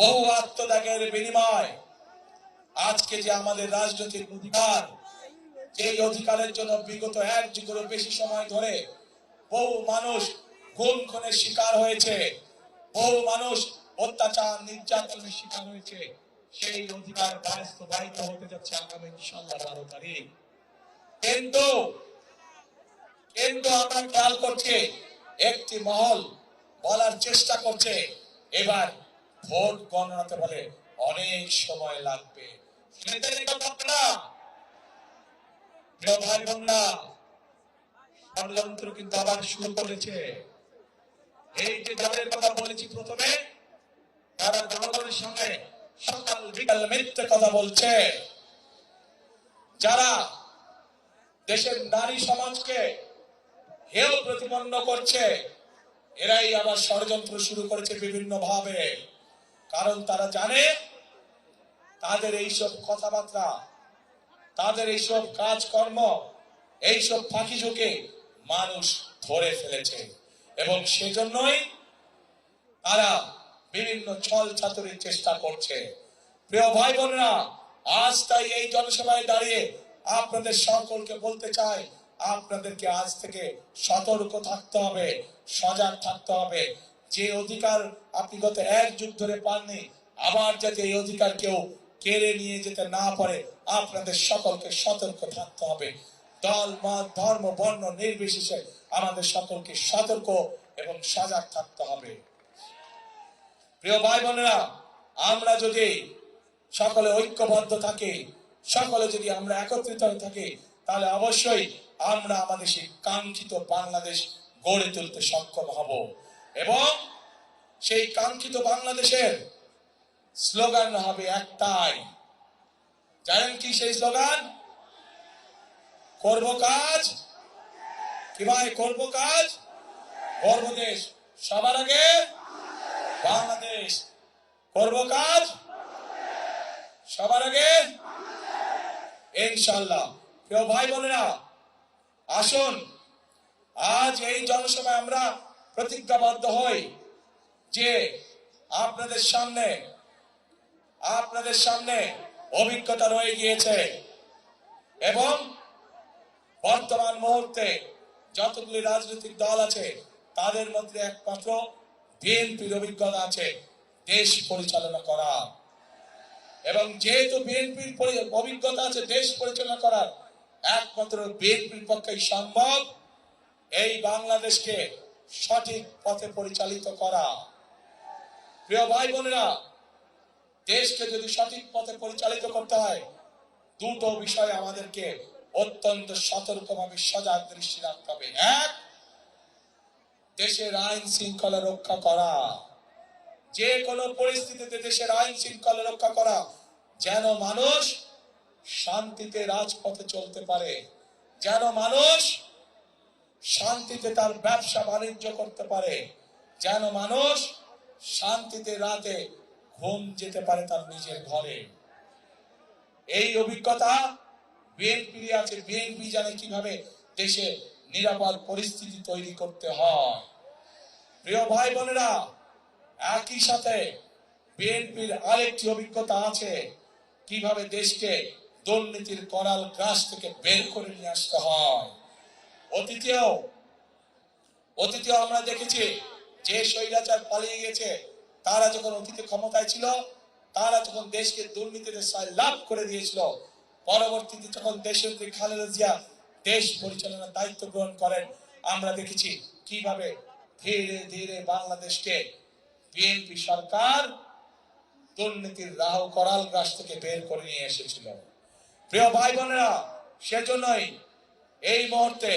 বহু আত্মত্যাগের বিনিময় আজকে যে আমাদের রাজনৈতিক অধিকার, এই অধিকারের জন্য বিগত 1 যুগেরও বেশি সময় ধরে বহু মানুষ খুন খুনের শিকার হয়েছে, বহু মানুষ অত্যাচার নির্যাতনের শিকার হয়েছে। সেই অধিকার বাস্তবায়িত হতে যাচ্ছে আগামী ইনশাআল্লাহ 12 তারিখ। কিন্তু আমরা খেয়াল করছি, একটি মহল বলার চেষ্টা করছে এবার ভোট গণনাতে বলে অনেক সময় লাগবে। শুনেছেন এই কথাটা? প্রিয় ভাই বোনরা, ষড়যন্ত্র কিন্তু আবার শুরু করেছে। এই যে যাদের কথা বলেছি প্রথমে, তারা জনগণের সঙ্গে সকাল বিকাল মিথ্যে কথা বলছে, যারা দেশের নারী সমাজকে হেয় প্রতিপন্ন করছে, এরাই আবার ষড়যন্ত্র শুরু করেছে বিভিন্ন ভাবে। কারণ তারা জানে তাদের এইসব কথাবার্তা, তাদের এইসব কাজকর্ম, এইসব ফাঁকি ঝুঁকে মানুষ ধরে ফেলেছে, এবং সেজন্যই তারা বিভিন্ন ছল চাতুরির চেষ্টা করছে। প্রিয় ভাই বোনেরা, আজ তাই এই জনসভায় দাঁড়িয়ে আপনাদের সকলকে বলতে চাই, আপনাদেরকে আজ থেকে সতর্ক থাকতে হবে, সজাগ থাকতে হবে। যে অধিকার আপনি গত 1 যুগ ধরে পাননি, আবার যাতে এই অধিকার কেউ কেড়ে নিয়ে যেতে না পারে, আপনাদের সকলকে সতর্ক থাকতে হবে। দল মত ধর্ম বর্ণ নির্বিশেষে আমাদের সকলকে সতর্ক এবং সজাগ থাকতে হবে। প্রিয় ভাই বোনেরা, আমরা যদি সকলে ঐক্যবদ্ধ থাকি, সকলে যদি আমরা একত্রিত হয়ে থাকি, তাহলে অবশ্যই আমরা আমাদের সেই কাঙ্ক্ষিত বাংলাদেশ গড়ে তুলতে সক্ষম হব। এবং সেই কাঙ্ক্ষিত বাংলাদেশের স্লোগান হবে একটাই। জানেন কি সেই স্লোগান? করব কাজ, কি ভাই? করব কাজ, গর্ব দেশ, সবার আগে বাংলাদেশ। করব কাজ, সবার আগে ইনশাআল্লাহ। প্রিয় ভাই বোনেরা, আসুন আজ এই জনসভায় আমরা প্রতিজ্ঞাবদ্ধ হই যে আপনাদের সামনে অভিজ্ঞতা রয়ে গিয়েছে, এবং বর্তমান মুহূর্তে যতগুলি রাজনৈতিক দল আছে তাদের মধ্যে একমাত্র বিএনপির অভিজ্ঞতা আছে দেশ পরিচালনা করা। এবং যেহেতু বিএনপির অভিজ্ঞতা আছে দেশ পরিচালনা করার, একমাত্র বিএনপির পক্ষেই সম্ভব এই বাংলাদেশকে সঠিক পথে পরিচালিত করা। প্রিয় ভাই বোনেরা, দেশকে যদি সঠিক পথে পরিচালিত করতে হয়, দুটো বিষয় আমাদেরকে অত্যন্ত সতর্কভাবে সজাগ দৃষ্টি রাখতে হবে। এক, দেশের আইন শৃঙ্খলা রক্ষা করা, যে কোনো পরিস্থিতিতে দেশের আইন শৃঙ্খলা রক্ষা করা, যেন মানুষ শান্তিতে রাজপথে চলতে পারে, যেন মানুষ শান্তিতে তার ব্যবসা বাণিজ্য করতে পারে, যেন মানুষ শান্তিতে রাতে ঘুম যেতে পারে তার নিজের ঘরে। এই অভিজ্ঞতা বিএনপি আছে। বিএনপি জানে কিভাবে দেশে নিরাপদ পরিস্থিতি তৈরি করতে হয়। প্রিয় ভাই বোনেরা, একই সাথে বিএনপির আরেকটি অভিজ্ঞতা আছে কিভাবে দেশকে দুর্নীতির করাল গ্রাস থেকে বের করে নিয়ে আসতে হয়। অতীতেও আমরা দেখেছি যে স্বৈরাচার পালিয়ে গেছে, তারা যখন অতীতে ক্ষমতায় ছিল, তারা যখন দেশকে দুর্নীতিতে লাভ করে দিয়েছিল, পরবর্তীতে যখন দেশনেত্রী খালেদা জিয়া দেশ পরিচালনার দায়িত্ব গ্রহণ করেন, আমরা দেখেছি কিভাবে ধীরে ধীরে বাংলাদেশকে বিএনপি সরকার দুর্নীতির রাহু করাল গ্রাস থেকে বের করে নিয়ে এসেছিল। প্রিয় ভাই বোনেরা, সেজন্যই এই মুহূর্তে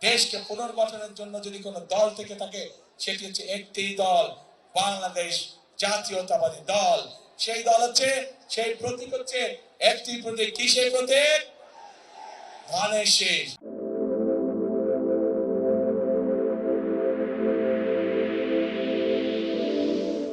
দেশকে পুনর্গঠনের জন্য যদি কোনো দল থেকে থাকে, সেটি হচ্ছে একটি দল, বাংলাদেশ জাতীয়তাবাদী দল। সেই দল হচ্ছে, সেই প্রতীক হচ্ছে একটি প্রতীক। কিসের প্রতীক? ধানের শীষ।